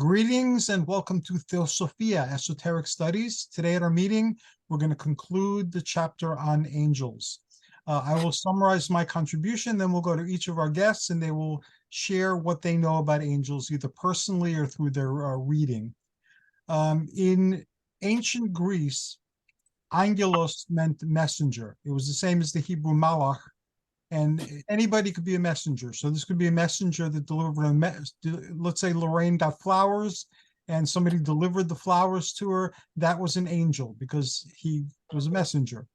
Greetings and welcome to THEOSOPHIA, Esoteric Studies. Today at our meeting, we're going to conclude the chapter on angels. I will summarize my contribution, then we'll go to each of our guests and they will share what they know about angels, either personally or through their reading. In ancient Greece, angelos meant messenger. It was the same as the Hebrew malach, and anybody could be a messenger. So this could be a messenger that delivered let's say Lorraine got flowers and somebody delivered the flowers to her. That was an angel because he was a messenger.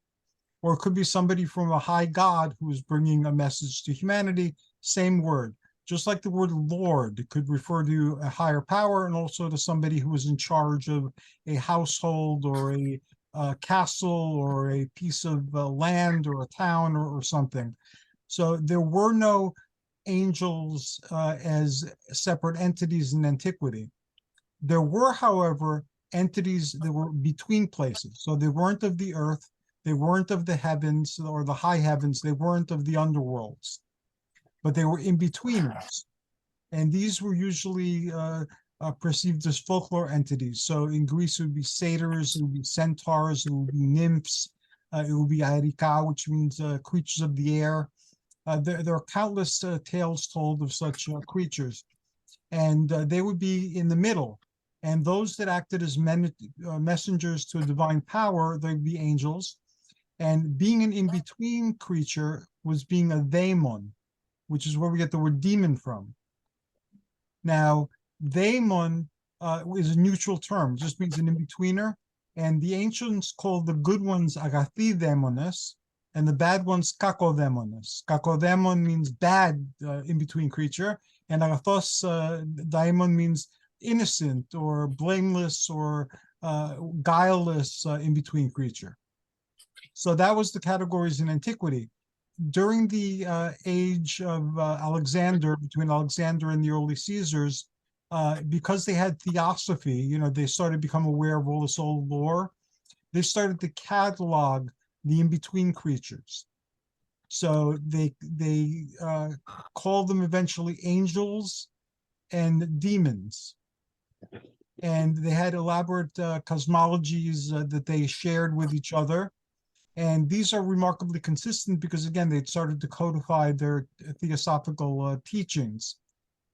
Or it could be somebody from a high god who is bringing a message to humanity. Same word. Just like the word Lord could refer to a higher power and also to somebody who was in charge of a household or a castle or a piece of land or a town or something. So there were no angels as separate entities in antiquity. There were, however, entities that were between places. So they weren't of the earth, they weren't of the heavens or the high heavens, they weren't of the underworlds, but they were in betweeners. And these were usually perceived as folklore entities. So in Greece, it would be satyrs, it would be centaurs, it would be nymphs, it would be aerika, which means creatures of the air. There are countless tales told of such creatures, and they would be in the middle. And those that acted as messengers to a divine power, they'd be angels. And being an in-between creature was being a daemon, which is where we get the word demon from. Now, daemon is a neutral term, just means an in-betweener. And the ancients called the good ones agathi daemones, and the bad ones kakodemones. Kakodemon means bad in-between creature, and agathos daimon means innocent or blameless or guileless in-between creature. So that was the categories in antiquity. During the age of Alexander, between Alexander and the early Caesars, because they had theosophy, they started to become aware of all this old lore. They started to catalog the in-between creatures. So they called them eventually angels and demons. And they had elaborate cosmologies that they shared with each other. And these are remarkably consistent because, again, they'd started to codify their theosophical teachings.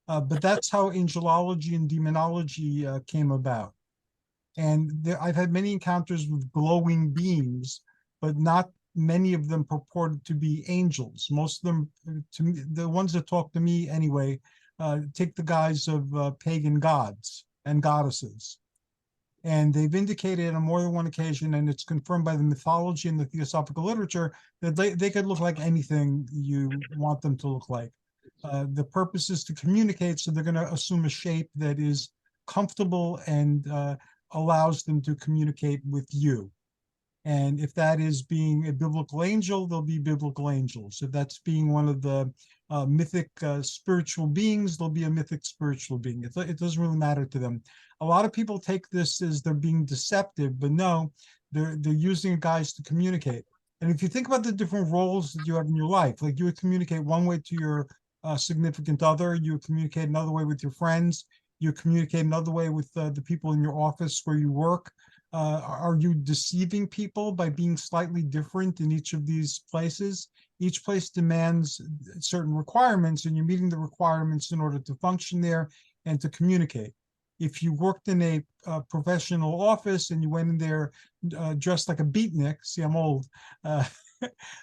But that's how angelology and demonology came about. And I've had many encounters with glowing beings, but not many of them purported to be angels. Most of them, to me, the ones that talk to me anyway, take the guise of pagan gods and goddesses. And they've indicated on more than one occasion, and it's confirmed by the mythology and the theosophical literature, that they could look like anything you want them to look like. The purpose is to communicate, so they're going to assume a shape that is comfortable and allows them to communicate with you. And if that is being a biblical angel, they'll be biblical angels. If that's being one of the mythic spiritual beings, they'll be a mythic spiritual being. It doesn't really matter to them. A lot of people take this as they're being deceptive, but no, they're using guys to communicate. And if you think about the different roles that you have in your life, like you would communicate one way to your significant other, you would communicate another way with your friends, you communicate another way with the people in your office where you work. Are you deceiving people by being slightly different in each of these places? Each place demands certain requirements, and you're meeting the requirements in order to function there and to communicate. If you worked in a professional office and you went in there dressed like a beatnik, see, I'm old,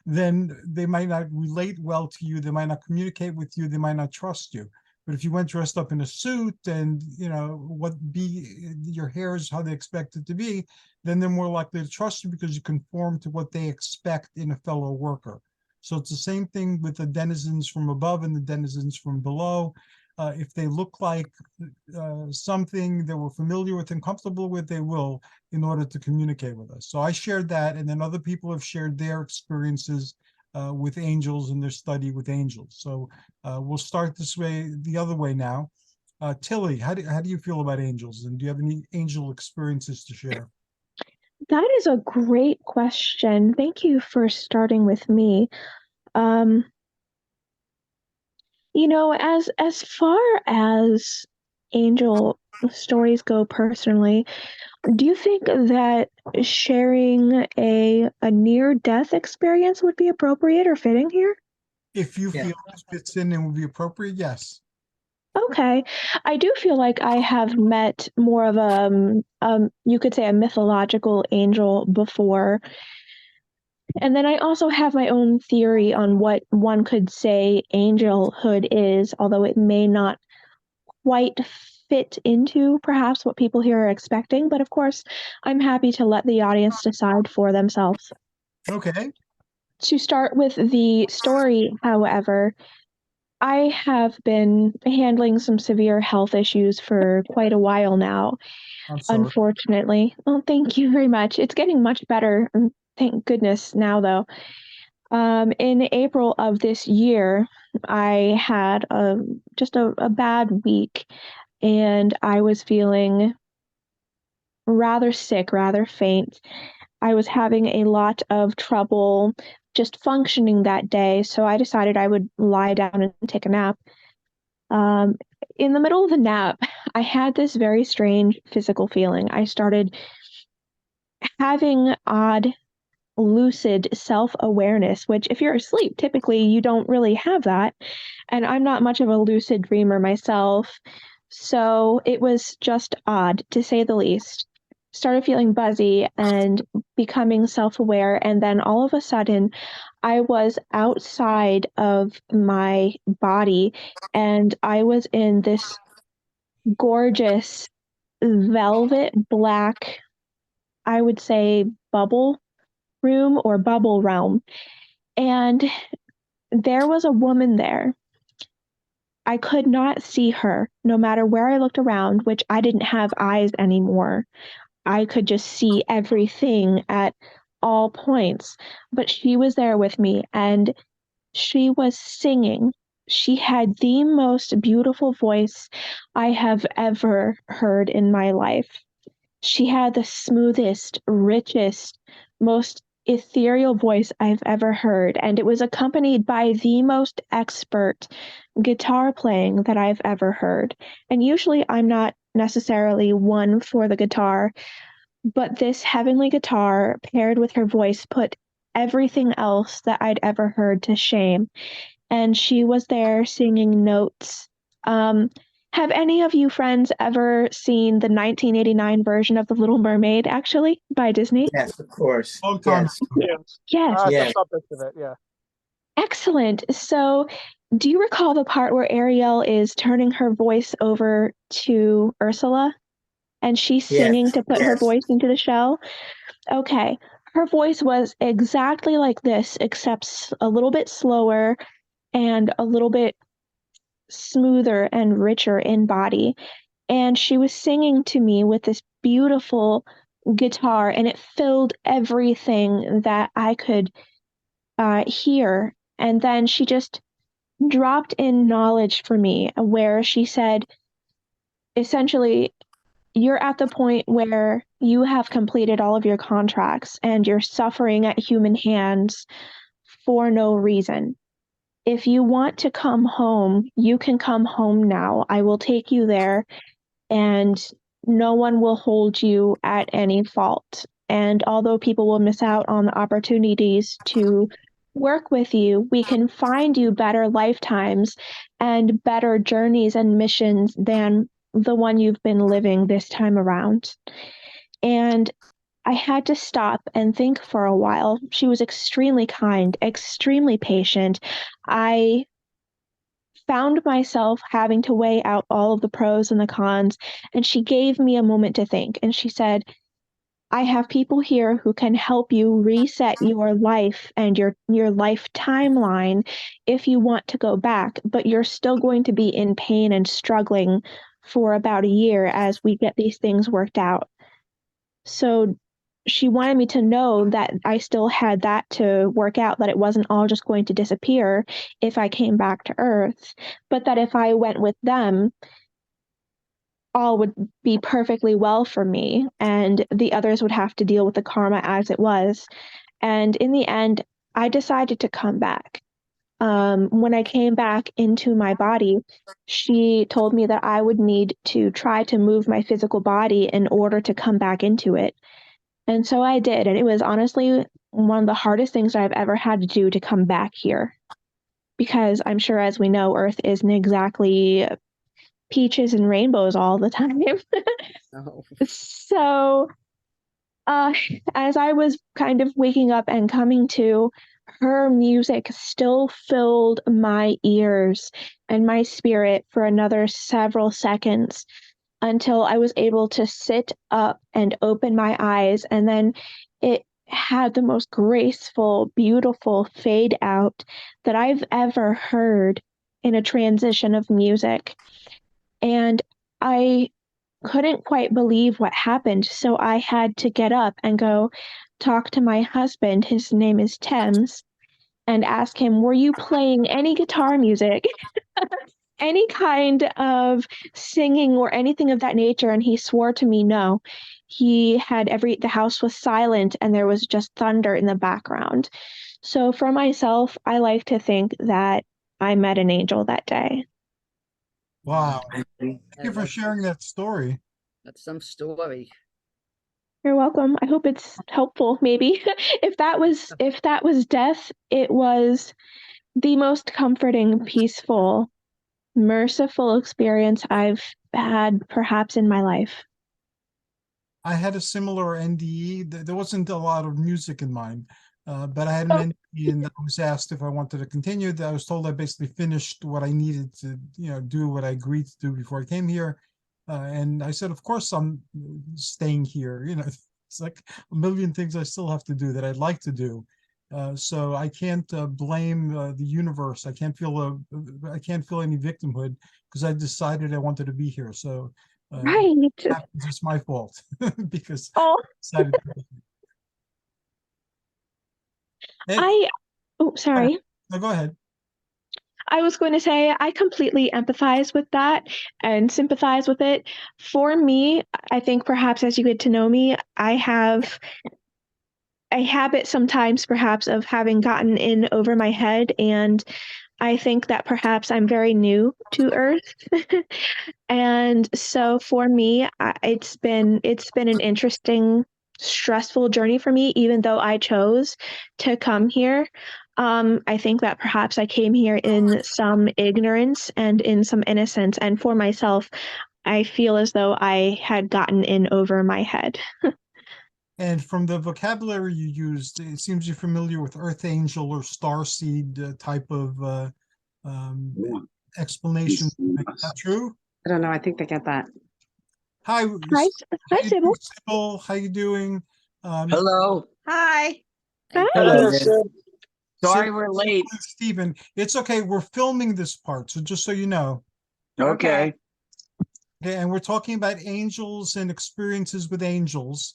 then they might not relate well to you, they might not communicate with you, they might not trust you. But if you went dressed up in a suit and, your hair is how they expect it to be, then they're more likely to trust you because you conform to what they expect in a fellow worker. So it's the same thing with the denizens from above and the denizens from below. If they look like something that we're familiar with and comfortable with, they will, in order to communicate with us. So I shared that, and then other people have shared their experiences with angels and their study with angels. So we'll start the other way now. Tilly, how do you feel about angels, and do you have any angel experiences to share? That is a great question. Thank you for starting with me. As far as angel stories go personally, do you think that sharing a near-death experience would be appropriate or fitting here? If you Yeah. feel it fits in and would be appropriate, yes. Okay. I do feel like I have met more of you could say a mythological angel before. And then I also have my own theory on what one could say angelhood is, although it may not quite fit into perhaps what people here are expecting. But of course, I'm happy to let the audience decide for themselves. Okay. To start with the story, however, I have been handling some severe health issues for quite a while now, I'm sorry. unfortunately. Well, thank you very much. It's getting much better, thank goodness now, though. In April of this year, I had just a bad week, and I was feeling rather sick, rather faint. I was having a lot of trouble just functioning that day, so I decided I would lie down and take a nap. Um, in the middle of the nap, I had this very strange physical feeling. I started having odd, lucid self awareness, which, if you're asleep, typically you don't really have that. And I'm not much of a lucid dreamer myself. So it was just odd, to say the least. Started feeling buzzy and becoming self aware. And then all of a sudden, I was outside of my body and I was in this gorgeous velvet black, I would say, bubble room or bubble realm. And there was a woman there. I could not see her no matter where I looked around, which I didn't have eyes anymore. I could just see everything at all points. But she was there with me and she was singing. She had the most beautiful voice I have ever heard in my life. She had the smoothest, richest, most ethereal voice I've ever heard, and it was accompanied by the most expert guitar playing that I've ever heard. And usually I'm not necessarily one for the guitar, but this heavenly guitar paired with her voice put everything else that I'd ever heard to shame. And she was there singing notes. Um, have any of you friends ever seen the 1989 version of The Little Mermaid, actually, by Disney? Yes, of course. Long time Yes. ago. Yes. Yes. The Yes. subject of it, yeah. Excellent. So, do you recall the part where Ariel is turning her voice over to Ursula and she's Yes. singing to put her Yes. voice into the shell? Okay. Her voice was exactly like this, except a little bit slower and a little bit smoother and richer in body. And she was singing to me with this beautiful guitar, and it filled everything that I could hear. And then she just dropped in knowledge for me where she said, essentially, you're at the point where you have completed all of your contracts and you're suffering at human hands for no reason. If you want to come home, you can come home now. I will take you there and no one will hold you at any fault. And although people will miss out on the opportunities to work with you, we can find you better lifetimes and better journeys and missions than the one you've been living this time around. And I had to stop and think for a while. She was extremely kind, extremely patient. I found myself having to weigh out all of the pros and the cons, and she gave me a moment to think. And she said, I have people here who can help you reset your life and your life timeline if you want to go back, but you're still going to be in pain and struggling for about a year as we get these things worked out. So she wanted me to know that I still had that to work out, that it wasn't all just going to disappear if I came back to Earth, but that if I went with them, all would be perfectly well for me, and the others would have to deal with the karma as it was. And in the end, I decided to come back. when I came back into my body, she told me that I would need to try to move my physical body in order to come back into it. And so I did. And it was honestly one of the hardest things I've ever had to do to come back here. Because I'm sure, as we know, Earth isn't exactly peaches and rainbows all the time. Oh. So, as I was kind of waking up and coming to, her music still filled my ears and my spirit for another several seconds until I was able to sit up and open my eyes. And then it had the most graceful, beautiful fade out that I've ever heard in a transition of music. And I couldn't quite believe what happened. So I had to get up and go talk to my husband. His name is Thames, and ask him, were you playing any guitar music? Any kind of singing or anything of that nature? And he swore to me no. The house was silent and there was just thunder in the background. So for myself, I like to think that I met an angel that day. Wow. Yeah, Thank you for sharing that story. That's some story. You're welcome. I hope it's helpful, maybe. If that was death, it was the most comforting, peaceful, merciful experience I've had perhaps in my life. I had a similar NDE. There wasn't a lot of music in mine, but I had an Oh. NDE, and I was asked if I wanted to continue. I was told I basically finished what I needed to, do what I agreed to do before I came here. And I said, of course, I'm staying here. It's like a million things I still have to do that I'd like to do. So I can't blame the universe. I can't feel any victimhood because I decided I wanted to be here. So Right. it's my fault because Oh, I decided to be here. sorry. No, go ahead. I was going to say I completely empathize with that and sympathize with it. For me, I think perhaps as you get to know me, I have a habit sometimes perhaps of having gotten in over my head, and I think that perhaps I'm very new to Earth. And so for me, it's been an interesting, stressful journey for me, even though I chose to come here. I think that perhaps I came here in some ignorance and in some innocence, and for myself, I feel as though I had gotten in over my head. And from the vocabulary you used, it seems you're familiar with Earth Angel or Starseed type of um, explanation. Is that true? I don't know. I think they get that. Hi, Hi, hi, you doing, Sybil. Sybil? How you doing? Hello. Hi. Hi. Hello. Sorry Sybil we're late. and Stephen, it's okay. We're filming this part, so just so you know. Okay. Okay, and we're talking about angels and experiences with angels.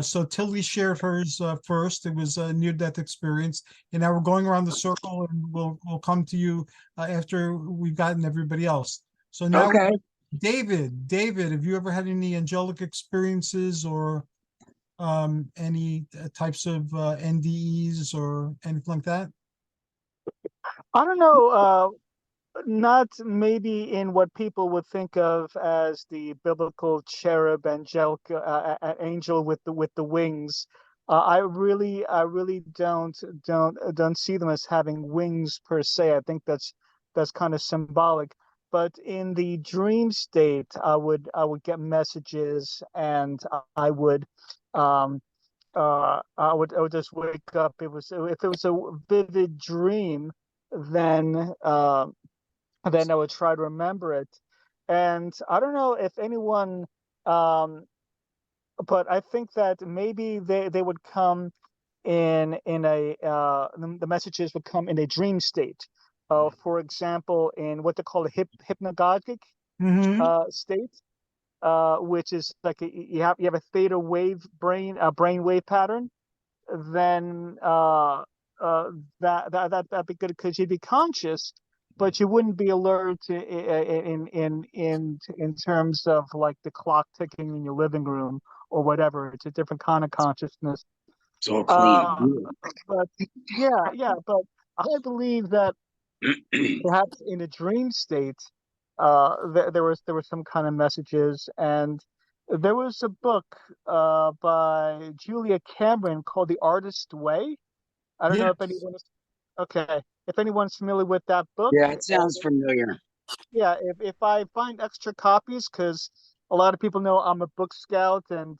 So Tilly shared hers first. It was a near-death experience, and now we're going around the circle, and we'll come to you after we've gotten everybody else. So now, Okay. David, have you ever had any angelic experiences or any types of NDEs or anything like that? I don't know, not maybe in what people would think of as the biblical cherub angelic angel with the wings. I really don't see them as having wings per se. I think that's kind of symbolic. But in the dream state, I would get messages, and um I would just wake up. If it was a vivid dream, then then I would try to remember it. And I don't know if anyone, um, but I think that maybe they would come in the messages would come in a dream state. For example, in what they call a hypnagogic Mm-hmm. state, which is like you have a theta wave brain wave pattern. Then that'd be good because you'd be conscious, but you wouldn't be alert in terms of like the clock ticking in your living room or whatever. It's a different kind of consciousness. So Uh, but yeah, but I believe that perhaps in a dream state, there were some kind of messages, and there was a book by Julia Cameron called The Artist Way. I don't know if Yes. anyone is okay. If anyone's familiar with that book, Yeah, it sounds familiar. yeah. If I find extra copies, because a lot of people know I'm a book scout, and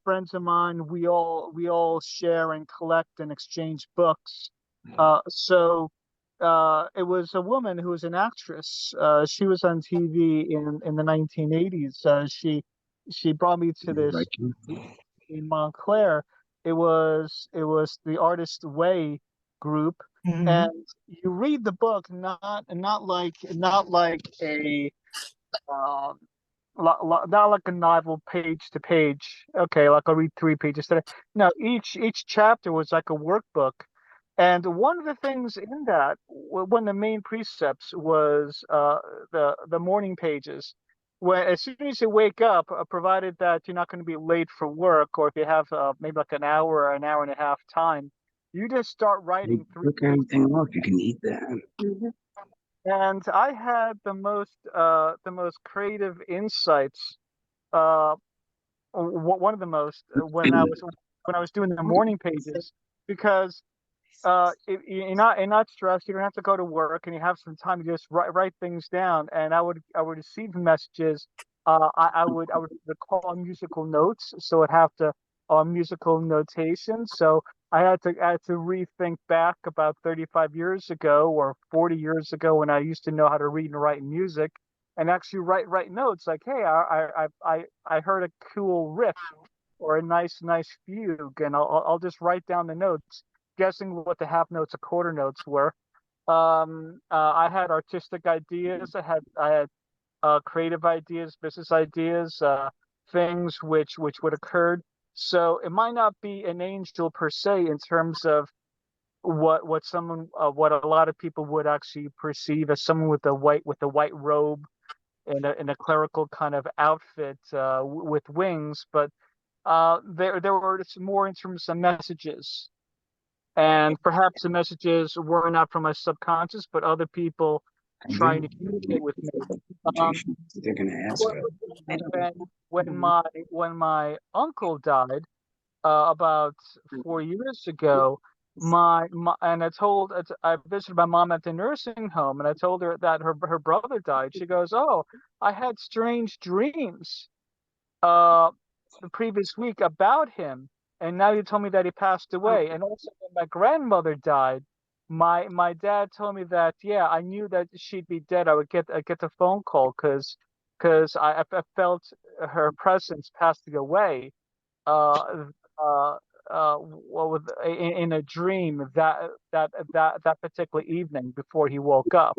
friends of mine, we all share and collect and exchange books. So it was a woman who was an actress. She was on TV in the 1980s. She brought me to this in Montclair. It was the Artist Way group, Mhm. and you read the book not like a um, not like a novel page to page. Okay, like I'll read 3 pages today. No, each chapter was like a workbook, and one of the things in that, one of the main precepts was the morning pages. Where as soon as you wake up, provided that you're not going to be late for work, or if you have maybe like an hour and a half time, you just start You writing three cook pages. anything off, you can eat that. And I had the most creative insights. Uh, one of the most when I was doing the morning pages, because you're not stressed. You don't have to go to work, and you have some time to just write things down. And I would receive messages. I would recall musical notes, so I'd have to musical notation. So I had to rethink back about 35 years ago or 40 years ago, when I used to know how to read and write music, and actually write notes like, hey, I heard a cool riff or a nice fugue, and I'll just write down the notes, guessing what the half notes or quarter notes were. I had artistic ideas. I had creative ideas, business ideas, things which would occur. So it might not be an angel per se in terms of what a lot of people would actually perceive as someone with a white robe and a clerical kind of outfit with wings, but there were some more in terms of messages, and perhaps the messages were not from my subconscious, but other people I trying to do. communicate with me. Um, They're gonna ask when us. when my uncle died about 4 years ago, and I visited my mom at the nursing home, and I told her that her brother died. She goes, "Oh, I had strange dreams uh the previous week about him, and now you told me that he passed away." And also, when my grandmother died, my dad told me that, yeah, I knew that she'd be dead. I get the phone call because I felt her presence passing away. Uh, uh, well, in a dream that particular evening before he woke up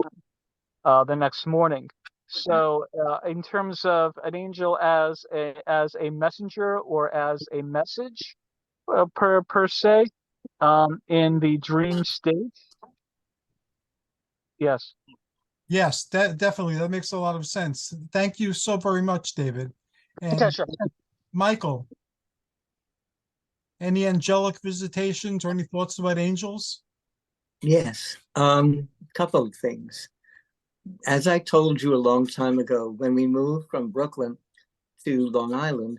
the next morning. So, in terms of an angel as a messenger or as a message, per se, in the dream state, yes. Yes, definitely. That makes a lot of sense. Thank you so very much, David. Okay, And sure. Michael, any angelic visitations or any thoughts about angels? Yes, couple of things. As I told you a long time ago, when we moved from Brooklyn to Long Island,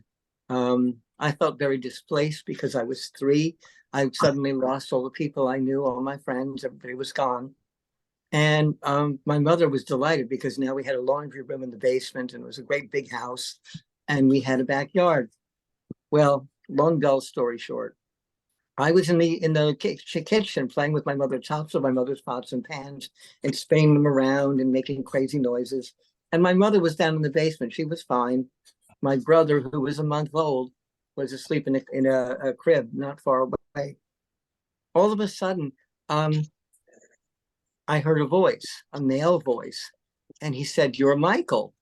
I felt very displaced because I was 3. I suddenly lost all the people I knew, all my friends, everybody was gone. And my mother was delighted because now we had a laundry room in the basement, and it was a great big house, and we had a backyard. Well, long dull story short, I was in the kitchen playing with my mother, tops of my mother's pots and pans, and spinning them around and making crazy noises. And my mother was down in the basement. She was fine. My brother, who was a month old, was asleep in a crib not far away. All of a sudden, I heard a voice, a male voice, and he said, "You're Michael."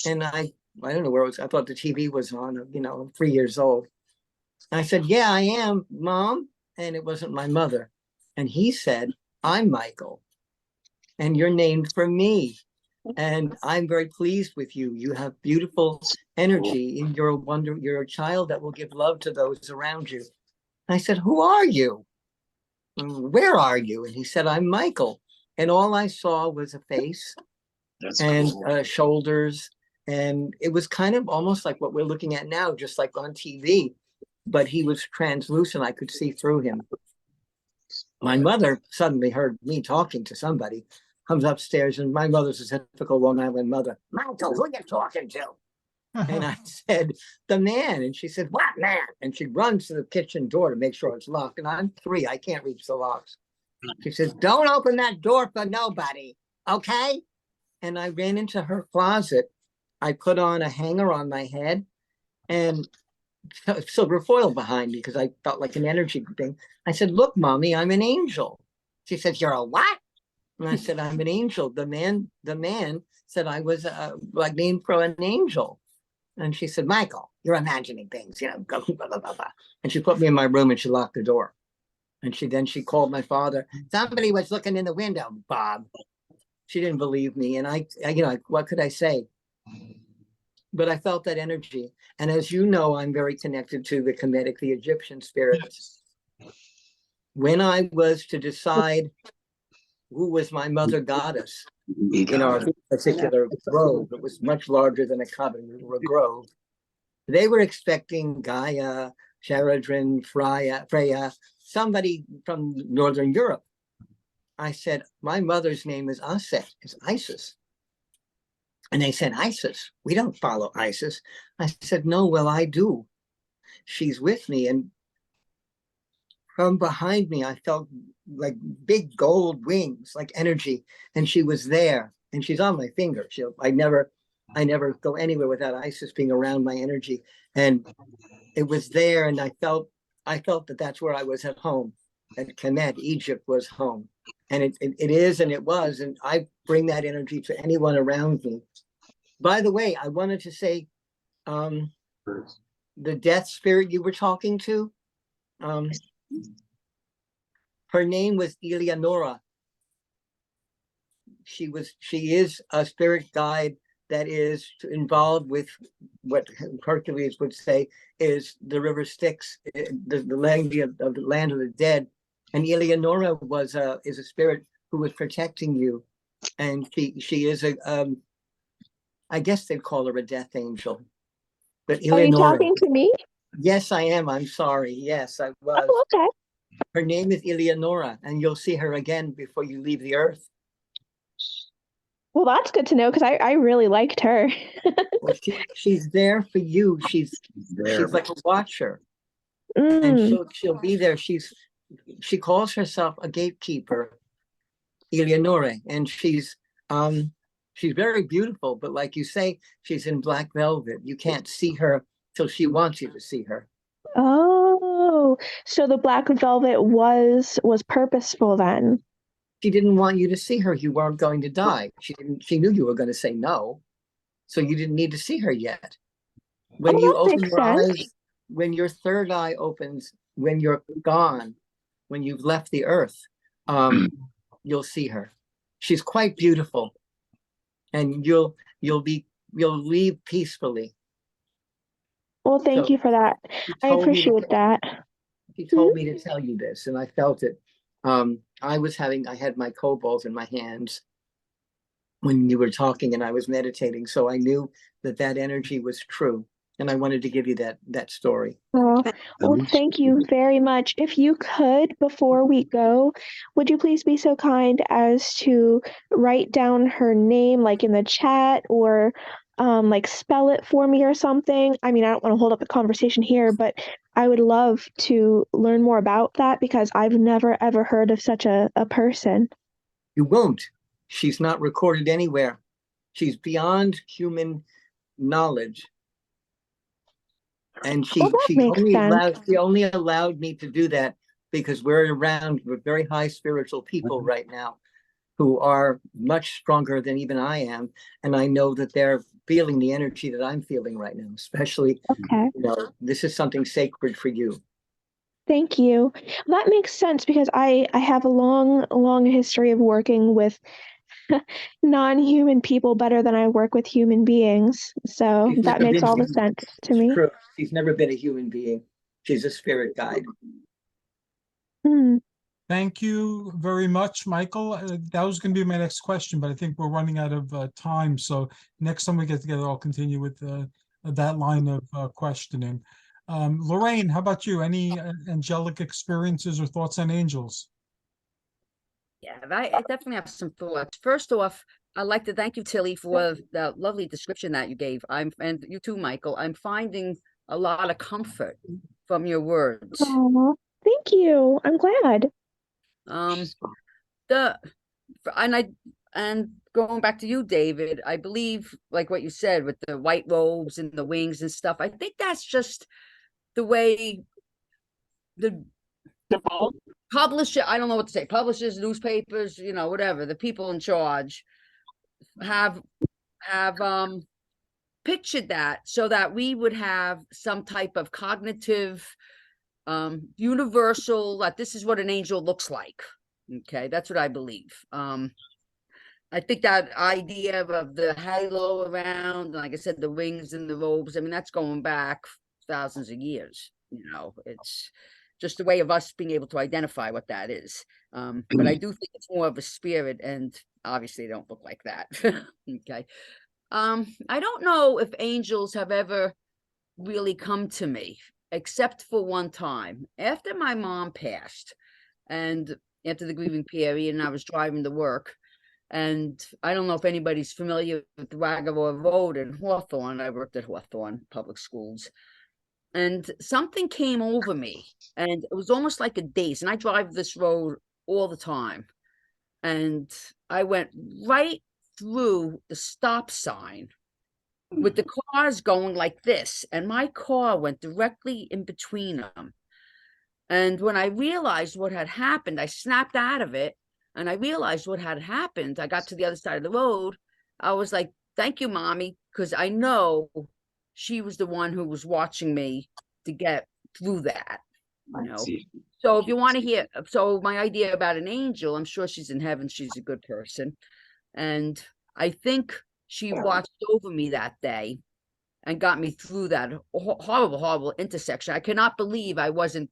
And I don't know where it was. I thought the TV was on. I'm 3 years old. And I said, "Yeah, I am, Mom." And it wasn't my mother. And he said, "I'm Michael, and you're named for me. And I'm very pleased with you. You have beautiful energy, and you're a child that will give love to those around you." And I said, "Who are you? Where are you?" And he said, "I'm Michael." And all I saw was a face That's and cool. shoulders. And it was kind of almost like what we're looking at now, just like on TV. But he was translucent. I could see through him. My mother suddenly heard me talking to somebody, comes upstairs, and my mother's a typical Long Island mother. Michael, who are you talking to? And I said, the man. And she said, what man? And she runs to the kitchen door to make sure it's locked. And I'm 3, I can't reach the locks. She says, don't open that door for nobody, okay? And I ran into her closet. I put on a hanger on my head and silver foil behind me because I felt like an energy thing. I said, look, mommy, I'm an angel. She said, you're a what? And I said, I'm an angel. The man said I was like named for an angel. And she said, Michael, you're imagining things, you know, blah, blah, blah, blah. And she put me in my room and she locked the door. And she called my father. Somebody was looking in the window, Bob. She didn't believe me. And I you know, what could I say? But I felt that energy. And as you know, I'm very connected to the Kemetic, the Egyptian spirits. When I was to decide who was my mother goddess in our particular grove, it was much larger than a coven, we were a grove. They were expecting Gaia, Sharadrin, Freya, somebody from Northern Europe. I said, my mother's name is Aset, is Isis. And they said, Isis, we don't follow Isis. I said, no, well, I do. She's with me. And from behind me, I felt like big gold wings, like energy. And she was there and she's on my finger. I never go anywhere without Isis being around my energy. And it was there. And I felt that that's where I was at home. At Kemet, Egypt was home. And it is, and it was. And I bring that energy to anyone around me. By the way, I wanted to say, the death spirit you were talking to, her name was Eleonora. She is a spirit guide that is involved with what Hercules would say is the river Styx, the land of the land of the dead. And Eleonora is a spirit who was protecting you, and she is I guess they'd call her a death angel. But Are you Eleonora, talking to me? yes, I am. I'm sorry. Yes, I was. Oh, okay. Her name is Eleonora, and you'll see her again before you leave the earth. Well, that's good to know because I really liked her. Well, she's there for you. She's like a watcher, and she'll be there. She calls herself a gatekeeper, Eleonora, and she's very beautiful. But like you say, she's in black velvet. You can't see her till she wants you to see her. Oh, so the black velvet was purposeful then. She didn't want you to see her. You weren't going to die. She knew you were going to say no, so you didn't need to see her yet. When you open your eyes, when your third eye opens, when you're gone, when you've left the earth, you'll see her. She's quite beautiful, and you'll leave peacefully. Well, thank you for that. I appreciate that. She told me to tell you this, and I felt it. I had my cobalts in my hands when you were talking, and I was meditating, so I knew that energy was true, and I wanted to give you that story. Well, thank you very much. If you could, before we go, would you please be so kind as to write down her name, like in the chat, or like spell it for me or something? I mean, I don't want to hold up the conversation here, but I would love to learn more about that because I've never ever heard of such a person. You won't. She's not recorded anywhere. She's beyond human knowledge. And she only allowed me to do that because we're around with very high spiritual people right now who are much stronger than even I am. And I know that they're feeling the energy that I'm feeling right now, especially, you know, this is something sacred for you. Thank you. That makes sense because I have a long history of working with non-human people better than I work with human beings. So that makes all the sense to me. True. She's never been a human being. She's a spirit guide. Thank you very much, Michael. That was going to be my next question, but I think we're running out of time. So next time we get together, I'll continue with that line of questioning. Lorraine, how about you? Any angelic experiences or thoughts on angels? Yeah, I definitely have some thoughts. First off, I'd like to thank you, Tilly, for the lovely description that you gave. And you too, Michael. I'm finding a lot of comfort from your words. Oh, thank you. I'm glad. Um, the and going back to you, David, I believe like what you said with the white robes and the wings and stuff. I think that's just the way the publisher, I don't know what to say, publishers, newspapers, whatever, the people in charge have pictured that so that we would have some type of cognitive universal, that this is what an angel looks like. Okay, that's what I believe. I think that idea of the halo around, like I said, the wings and the robes, I mean, that's going back thousands of years. It's just a way of us being able to identify what that is. But I do think it's more of a spirit, and obviously they don't look like that. Okay. I don't know if angels have ever really come to me, except for one time after my mom passed, and after the grieving period, and I was driving to work. And I don't know if anybody's familiar with the Waggawa Road in Hawthorne. I worked at Hawthorne Public Schools. And something came over me, and it was almost like a daze. And I drive this road all the time. And I went right through the stop sign with the cars going like this. And my car went directly in between them. And when I realized what had happened, I snapped out of it. And I realized what had happened. I got to the other side of the road. I was like, thank you, Mommy, because I know she was the one who was watching me to get through that. So if you want to hear, so my idea about an angel, I'm sure she's in heaven. She's a good person. And I think she watched over me that day and got me through that horrible, horrible intersection. I cannot believe I wasn't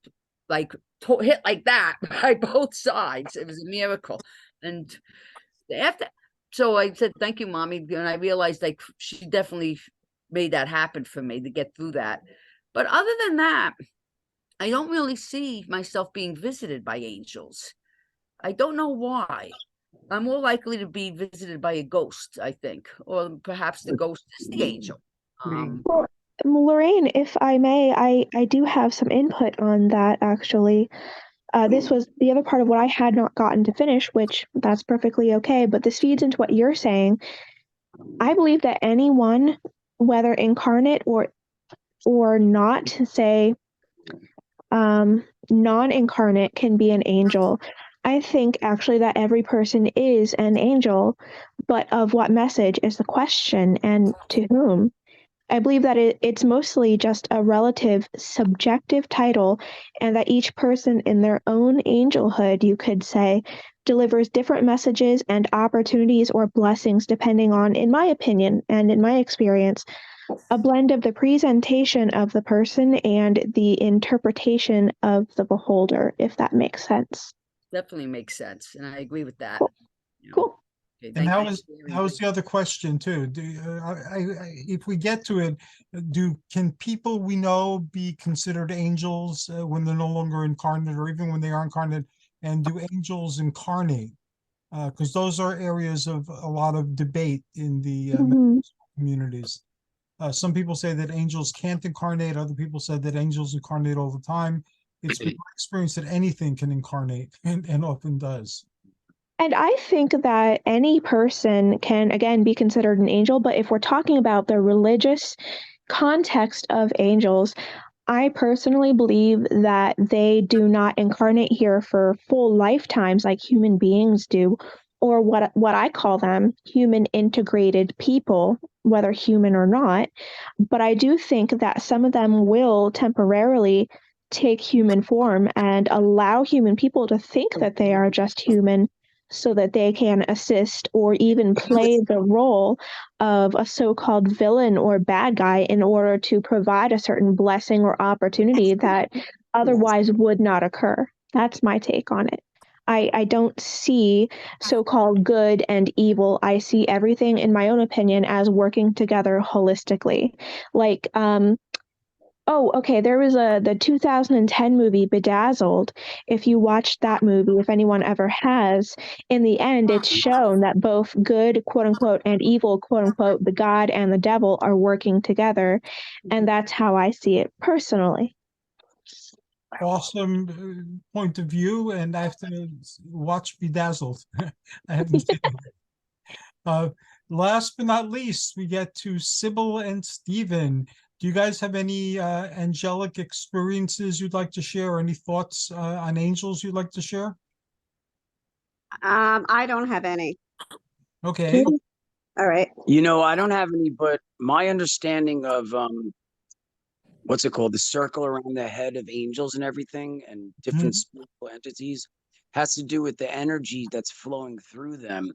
like hit like that by both sides. It was a miracle. And after, so I said, thank you, Mommy. And I realized like she definitely made that happen for me to get through that. But other than that, I don't really see myself being visited by angels. I don't know why. I'm more likely to be visited by a ghost, I think, or perhaps the ghost is the angel. Well, Lorraine, if I may, I do have some input on that, actually. This was the other part of what I had not gotten to finish, which that's perfectly okay, but this feeds into what you're saying. I believe that anyone, whether incarnate or not, say, non-incarnate, can be an angel. I think actually that every person is an angel, but of what message is the question, and to whom? I believe that it's mostly just a relative subjective title, and that each person in their own angelhood, you could say, delivers different messages and opportunities or blessings depending on, in my opinion and in my experience, a blend of the presentation of the person and the interpretation of the beholder, if that makes sense. Definitely makes sense. And I agree with that. Cool. Cool. Okay, And thank you. that was the other question too. If we get to it, can people we know be considered angels when they're no longer incarnate, or even when they are incarnate? And do angels incarnate? Because those are areas of a lot of debate in the communities. Some people say that angels can't incarnate. Other people said that angels incarnate all the time. It's been my experience that anything can incarnate, and often does. And I think that any person can, again, be considered an angel. But if we're talking about the religious context of angels, I personally believe that they do not incarnate here for full lifetimes like human beings do, or what I call them, human integrated people, whether human or not. But I do think that some of them will temporarily take human form and allow human people to think that they are just human, so that they can assist or even play the role of a so-called villain or bad guy in order to provide a certain blessing or opportunity that otherwise would not occur. That's my take on it. I don't see so-called good and evil. I see everything, in my own opinion, as working together holistically. Like, oh, okay, there was the 2010 movie Bedazzled. If you watched that movie, if anyone ever has, in the end, it's shown that both good, quote unquote, and evil, quote unquote, the God and the devil are working together. And that's how I see it personally. Awesome point of view, and I have to watch Bedazzled. I haven't seen it. Last but not least, we get to Sybil and Stephen. Do you guys have any angelic experiences you'd like to share, or any thoughts on angels you'd like to share? I don't have any. Okay. All right. You know, I don't have any, but my understanding of what's it called? The circle around the head of angels and everything and different spiritual entities has to do with the energy that's flowing through them.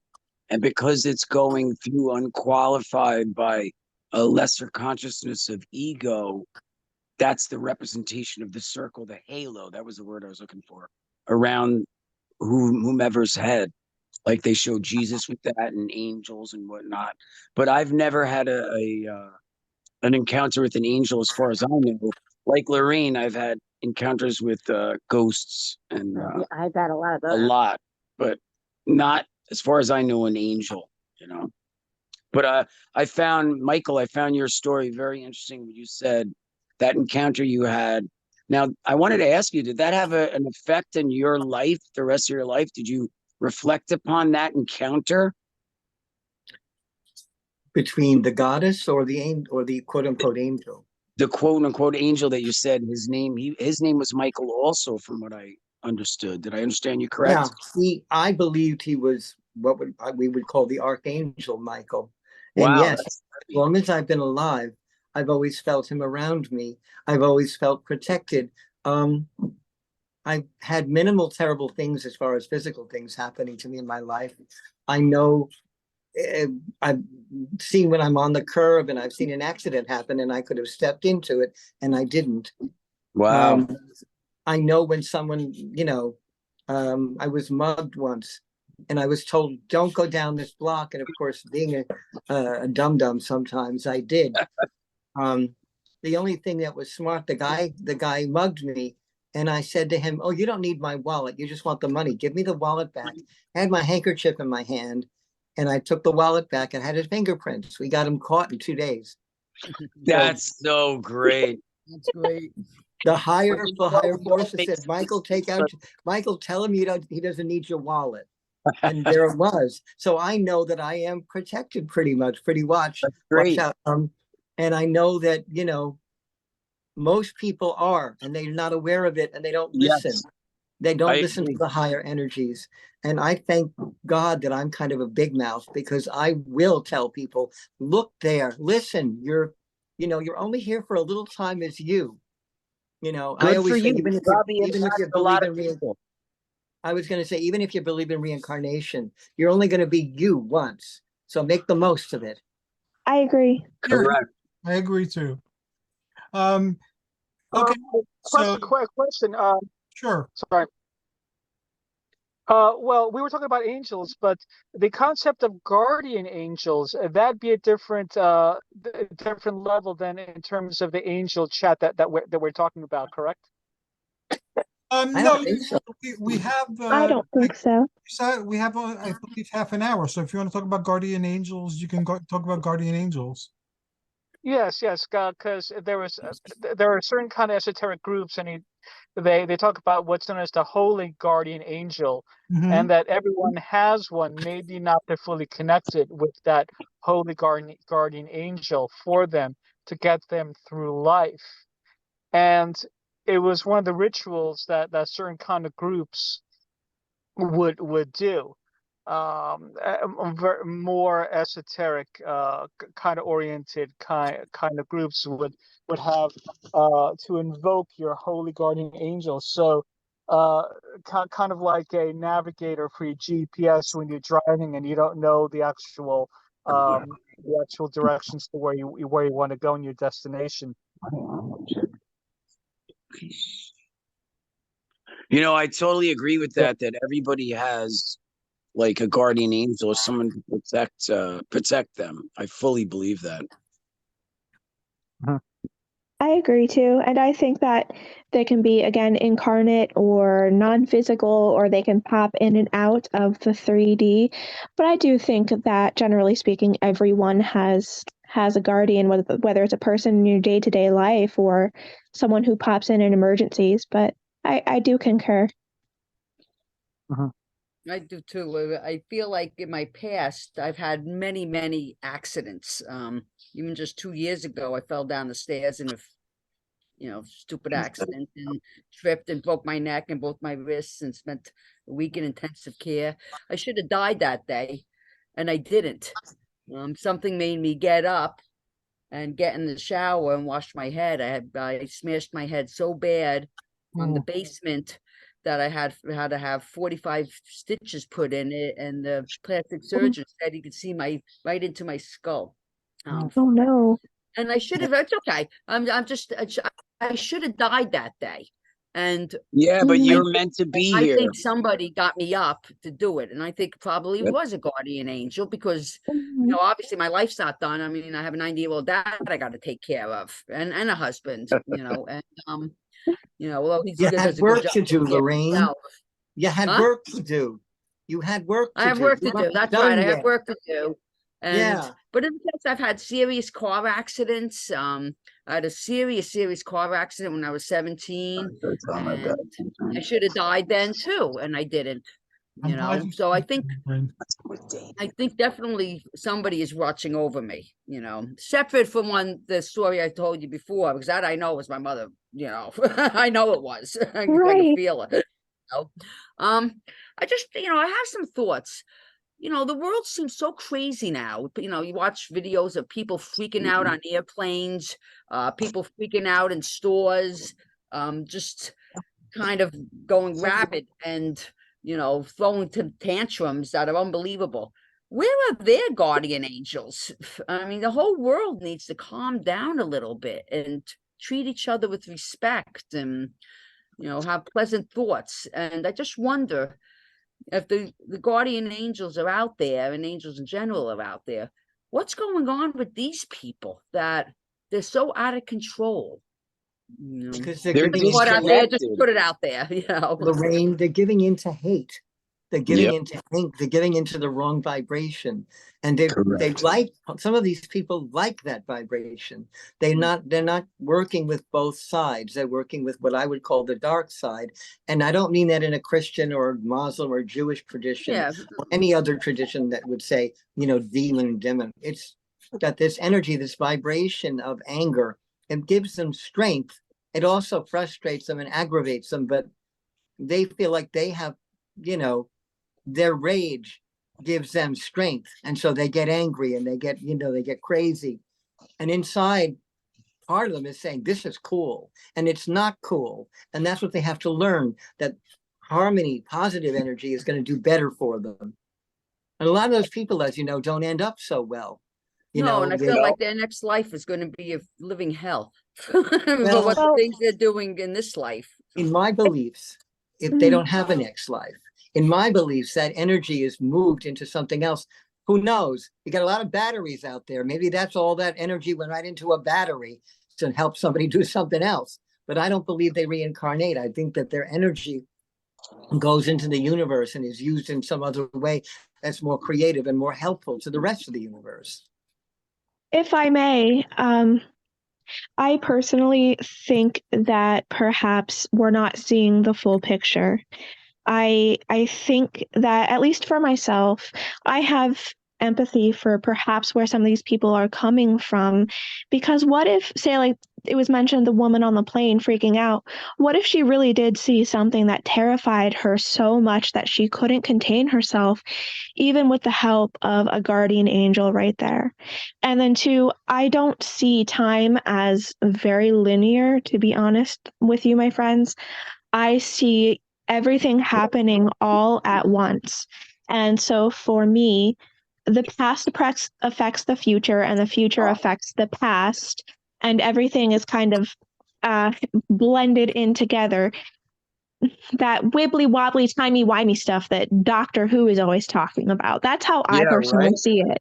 And because it's going through unqualified by a lesser consciousness of ego, that's the representation of the circle, the halo. That was the word I was looking for, around whomever's head. Like they show Jesus with that and angels and whatnot. But I've never had an encounter with an angel as far as I know. Like Lorraine, I've had encounters with ghosts and I've had a lot of a those. lot, but not as far as I know an angel, you know. But I found, Michael, I found your story very interesting when you said that encounter you had. Now, I wanted to ask you, did that have an effect in your life, the rest of your life? Did you reflect upon that encounter? Between the goddess or the quote unquote angel? The quote unquote angel that you said his name was Michael also, from what I understood. Did I understand you correct? Yeah, I believed he was what we would call the archangel Michael. And Wow, yes, as long as I've been alive, I've always felt him around me. I've always felt protected. I've had minimal terrible things as far as physical things happening to me in my life. I know I've seen when I'm on the curb and I've seen an accident happen and I could have stepped into it and I didn't. wow. I know when someone, I was mugged once and I was told, don't go down this block. And of course, being a dum-dum, sometimes I did. The only thing that was smart, the guy mugged me and I said to him, oh, you don't need my wallet. You just want the money. Give me the wallet back. I had my handkerchief in my hand and I took the wallet back and had his fingerprints. We got him caught in 2 days. That's so great. That's great. The higher forces said, Michael, Michael, tell him he doesn't need your wallet. And there it was. So I know that I am protected pretty much. Watch out. And I know that, most people are, and they're not aware of it and they don't listen. Yes, They don't I listen agree. to the higher energies. And I thank God that I'm kind of a big mouth because I will tell people, look there, listen, you're only here for a little time as you. I Good always for say, you. even if Probably you impacted a believe lot in of people. I was going to say, even if you believe in reincarnation, you're only going to be you once. So make the most of it. I agree. Correct. I agree too. Okay, so Question. sure. Sorry. Well, we were talking about angels, but the concept of guardian angels, that'd be a different level than in terms of the angel chat that we're talking about, correct? I No, don't think so. we have I don't think so. we have I believe half an hour. So if you want to talk about guardian angels, you can talk about guardian angels. Yes, because there are certain kind of esoteric groups, and they talk about what's known as the holy guardian angel, and that everyone has one. Maybe not they're fully connected with that holy guardian angel for them to get them through life. And it was one of the rituals that certain kind of groups would do. More esoteric kind of oriented kind of groups would have to invoke your holy guardian angel. So kind of like a navigator for your GPS when you're driving and you don't know the actual directions to where you want to go in your destination. You know, I totally agree with that everybody has like a guardian angel or someone to protect them. I fully believe that. I agree too. And I think that they can be, again, incarnate or non physical, or they can pop in and out of the 3D. But I do think that, generally speaking, everyone has a guardian, whether it's a person in your day to day life or someone who pops in emergencies. But I do concur. I do too. I feel like in my past, I've had many, many accidents. Even just 2 years ago, I fell down the stairs in a, stupid accident and tripped and broke my neck and both my wrists and spent a week in intensive care. I should have died that day, and I didn't. Something made me get up and get in the shower and wash my head. I smashed my head so bad on the basement that I had to have 45 stitches put in it, and the plastic surgeon said he could see right into my skull. Oh no. And I should have. It's okay. I should have died that day. And Yeah, but you're meant to be I here. think somebody got me up to do it, and I think probably Yep. was a guardian angel because obviously my life's not done. I mean, I have a 90-year-old dad I got to take care of, and a husband, and well, he You does had a good work job to taking do, care of Lorraine. himself. You had Huh? work to do. You had work to I have do. work You to do. weren't That's done right. I have yet. work to do. And Yeah. but in the past, I've had serious car accidents. I had a serious car accident when I was 17, and I should have died then too, and I didn't. I'm glad you So I said think that, Lorraine. definitely somebody is watching over me. Separate from the story I told you before, because that I know was my mother. I know it was. I can Right. feel it. I just I have some thoughts. The world seems so crazy now. You watch videos of people freaking out on airplanes, people freaking out in stores, just kind of going rabid and, throwing tantrums that are unbelievable. Where are their guardian angels? I mean, the whole world needs to calm down a little bit and treat each other with respect and, have pleasant thoughts. And I just wonder if the guardian angels are out there and angels in general are out there, what's going on with these people that they're so out of control? Because they're They're giving Just put into out there, just disconnected. put it out there, Lorraine, they're giving into hate. They're giving Yep. into hate. They're giving into the wrong vibration. And they Correct. like, some of these people like that vibration. They're not working with both sides. They're working with what I would call the dark side. And I don't mean that in a Christian or Muslim or Jewish tradition, Yeah. or any other tradition that would say, demon. It's that this energy, this vibration of anger, it gives them strength. It also frustrates them and aggravates them, but they feel like they have, their rage gives them strength. And so they get angry and they get crazy. And inside, part of them is saying, this is cool. And it's not cool. And that's what they have to learn, that harmony, positive energy is going to do better for them. And a lot of those people, as you know, don't end up so well. No, and I feel like their next life is going to be a living hell for what the things they're doing in this life. In my beliefs, if they don't have a next life, in my beliefs, that energy is moved into something else. Who knows? You got a lot of batteries out there. Maybe that's all that energy went right into a battery to help somebody do something else. But I don't believe they reincarnate. I think that their energy goes into the universe and is used in some other way that's more creative and more helpful to the rest of the universe. If I may, I personally think that perhaps we're not seeing the full picture. I think that, at least for myself, I have empathy for perhaps where some of these people are coming from, because what if, say, like it was mentioned, the woman on the plane freaking out, what if she really did see something that terrified her so much that she couldn't contain herself, even with the help of a guardian angel right there? And then two, I don't see time as very linear, to be honest with you, my friends. I see everything happening all at once. And so for me, the past affects the future, and the future affects the past, and everything is kind of blended in together. that wibbly wobbly, timey wimey stuff that Doctor Who is always talking about. That's how I Yeah, personally right. see it.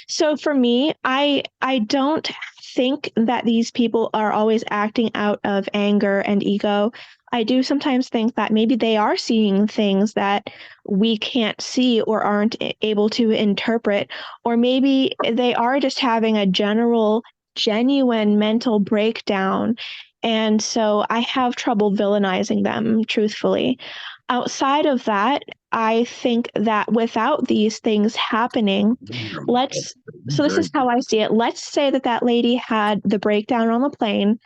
So for me, I don't think that these people are always acting out of anger and ego. I do sometimes think that maybe they are seeing things that we can't see or aren't able to interpret, or maybe they are just having a genuine mental breakdown. And so I have trouble villainizing them, truthfully. Outside of that, I think that without these things happening, so this is how I see it. Let's say that that lady had the breakdown on the plane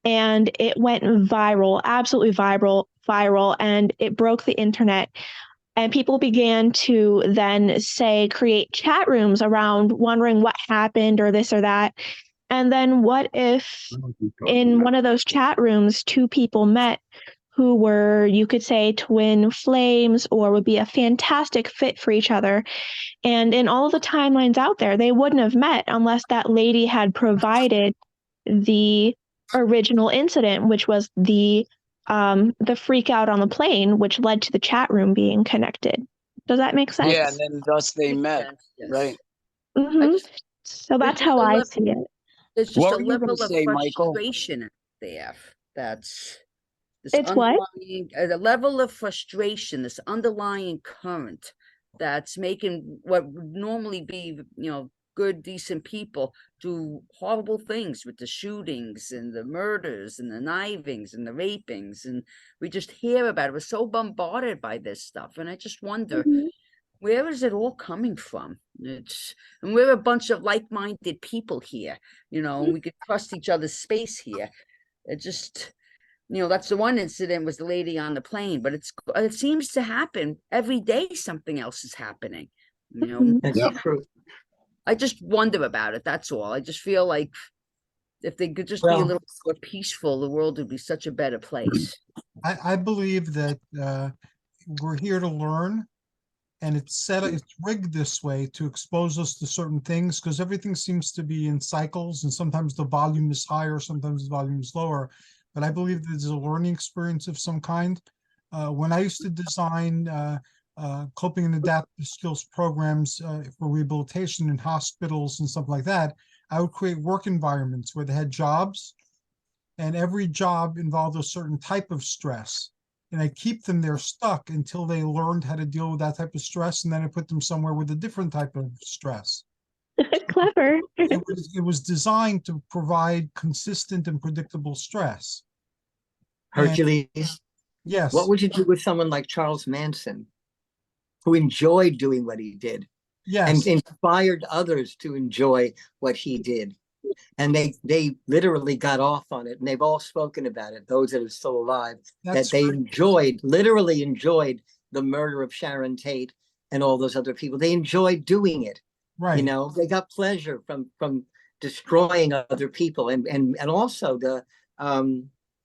and it went viral, absolutely viral, and it broke the internet. And people began to then create chat rooms around wondering what happened or this or that. And then what if in one of those chat rooms, two people met who were, you could say, twin flames or would be a fantastic fit for each other. And in all the timelines out there, they wouldn't have met unless that lady had provided the original incident, which was the freak out on the plane, which led to the chat room being connected. Does that make sense? Yeah, and then thus they Makes met, sense, yes. right? I Mm-hmm. just, So there's that's just how a I level, see it. there's just What a were you gonna level of say, Michael? frustration out there. That's this It's what? underlying, the level of frustration, this underlying current that's making what would normally be, good, decent people do horrible things with the shootings and the murders and the knivings and the rapings. And we just hear about it. We're so bombarded by this stuff. And I just wonder, Mhm. where is it all coming from? And we're a bunch of like-minded people here, and we could trust each other's space here. It just, that's the one incident was the lady on the plane, but it seems to happen every day. Something else is happening. Mhm. That's true. I just wonder about it. That's all. I just feel like if they could just be a Well, little more peaceful, the world would be such a better place. I believe that we're here to learn, and it's rigged this way to expose us to certain things because everything seems to be in cycles, and sometimes the volume is higher, sometimes the volume is lower. But I believe there's a learning experience of some kind. When I used to design coping and adaptive skills programs for rehabilitation in hospitals and stuff like that, I would create work environments where they had jobs, and every job involved a certain type of stress. And I keep them there stuck until they learned how to deal with that type of stress, and then I put them somewhere with a different type of stress. Clever. It was designed to provide consistent and predictable stress. And Hercules, yes, what would you do with someone like Charles Manson, who enjoyed doing what he did and yes, inspired others to enjoy what he did? And they literally got off on it, and they've all spoken about it, those that are still alive, that's that they literally enjoyed the murder of Sharon Tate and all those other people. They enjoyed doing it. right. They got pleasure from destroying other people, and also the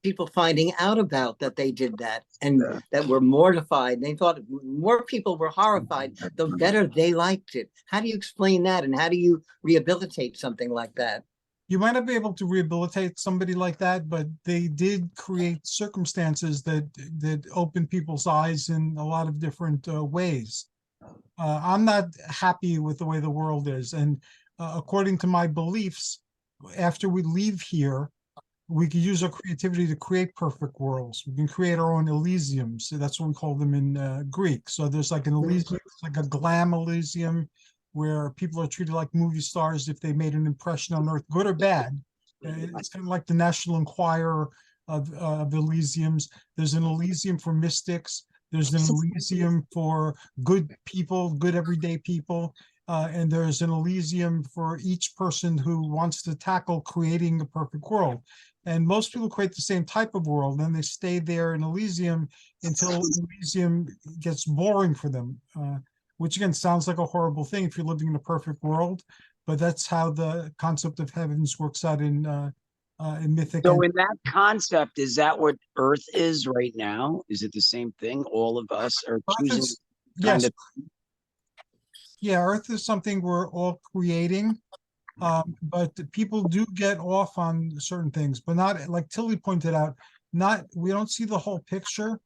people finding out about that they did that, and that were mortified. They thought more people were horrified, the better they liked it. How do you explain that, and how do you rehabilitate something like that? You might not be able to rehabilitate somebody like that, but they did create circumstances that opened people's eyes in a lot of different ways. I'm not happy with the way the world is, and according to my beliefs, after we leave here, we can use our creativity to create perfect worlds. We can create our own Elysiums. So that's what we call them in Greek. So there's like an Elysium, like a glam Elysium, where people are treated like movie stars if they made an impression on Earth, good or bad. It's kind of like the National Enquirer of Elysiums. There's an Elysium for mystics. There's an Elysium for good people, good everyday people. And there's an Elysium for each person who wants to tackle creating a perfect world. And most people create the same type of world, and they stay there in Elysium until Elysium gets boring for them, which again sounds like a horrible thing if you're living in a perfect world, but that's how the concept of heavens works out in mythic. So in that concept, is that what Earth is right now? Is it the same thing? All of us are choosing kind Yes, of. yeah, Earth is something we're all creating. But people do get off on certain things, but not like Tilly pointed out, we don't see the whole picture.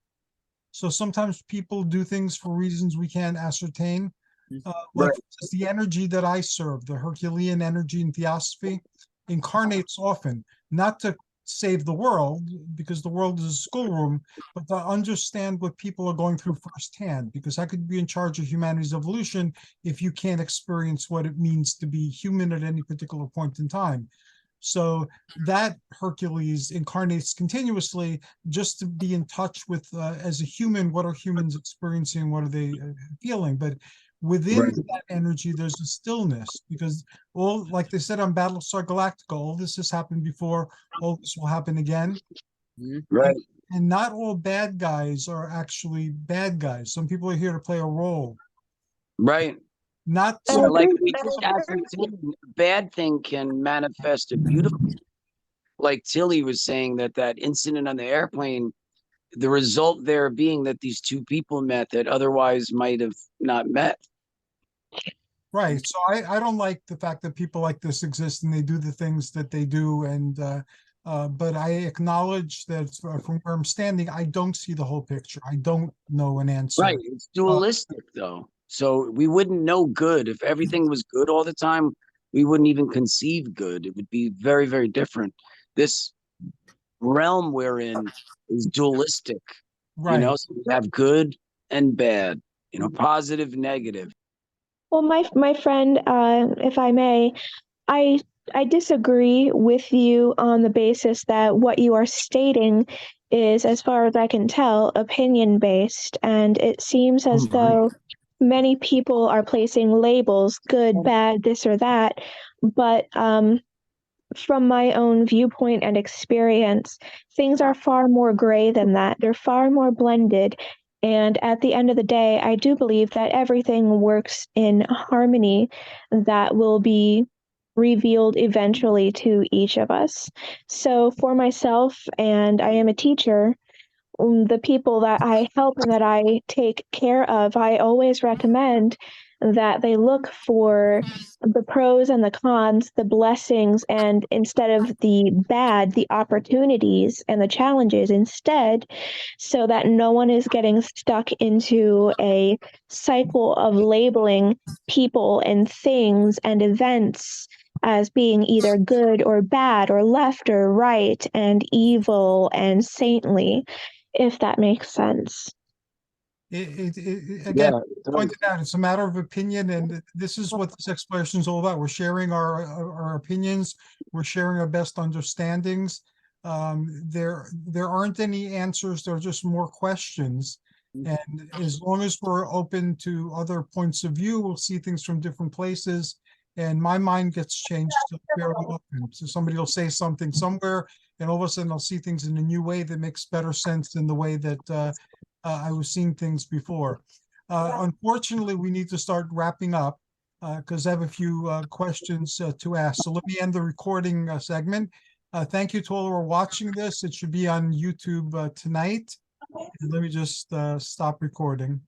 So sometimes people do things for reasons we can't ascertain. Like Right. for instance, the energy that I serve, the Herculean energy in Theosophy, incarnates often, not to save the world, because the world is a schoolroom, but to understand what people are going through firsthand, because I could be in charge of humanity's evolution if you can't experience what it means to be human at any particular point in time. So that Hercules incarnates continuously just to be in touch with, as a human, what are humans experiencing, what are they feeling? But within Right. that energy, there's a stillness, because all, like they said on Battlestar Galactica, all this has happened before, all this will happen again. Right. And not all bad guys are actually bad guys. Some people are here to play a role. Right. Not Yeah, some like we just ascertained, a bad thing can manifest a beautiful. Like Tilly was saying that incident on the airplane, the result there being that these two people met that otherwise might have not met. right. So I don't like the fact that people like this exist and they do the things that they do. And but I acknowledge that from where I'm standing, I don't see the whole picture. I don't know an answer. Right. It's dualistic though. So we wouldn't know good. If everything was good all the time, we wouldn't even conceive good. It would be very, very different. This realm we're in is dualistic, you know, Right. so we have good and bad, you know, positive, negative. Well, my friend, if I may, I I disagree with you on the basis that what you are stating is, as far as I can tell, opinion based, and it seems as though many people are placing labels, good, bad, this or that, but from my own viewpoint and experience, things are far more gray than that. They're far more blended. And at the end of the day, I do believe that everything works in harmony that will be revealed eventually to each of us. So for myself, and I am a teacher, the people that I help and that I take care of, I always recommend that they look for the pros and the cons, the blessings, and instead of the bad, the opportunities and the challenges instead, so that no one is getting stuck into a cycle of labeling people and things and events as being either good or bad or left or right and evil and saintly, if that makes sense. Again, Yeah. pointed out, it's a matter of opinion, and this is what this exploration is all about. We're sharing our opinions, we're sharing our best understandings. There aren't any answers, there are just more questions. And as long as we're open to other points of view, we'll see things from different places. And my mind gets changed fairly often. So somebody will say something somewhere, and all of a sudden I'll see things in a new way that makes better sense than the way that I was seeing things before. Unfortunately, we need to start wrapping up because I have a few questions to ask. So let me end the recording segment. Thank you to all who are watching this. It should be on YouTube tonight. And let me just stop recording.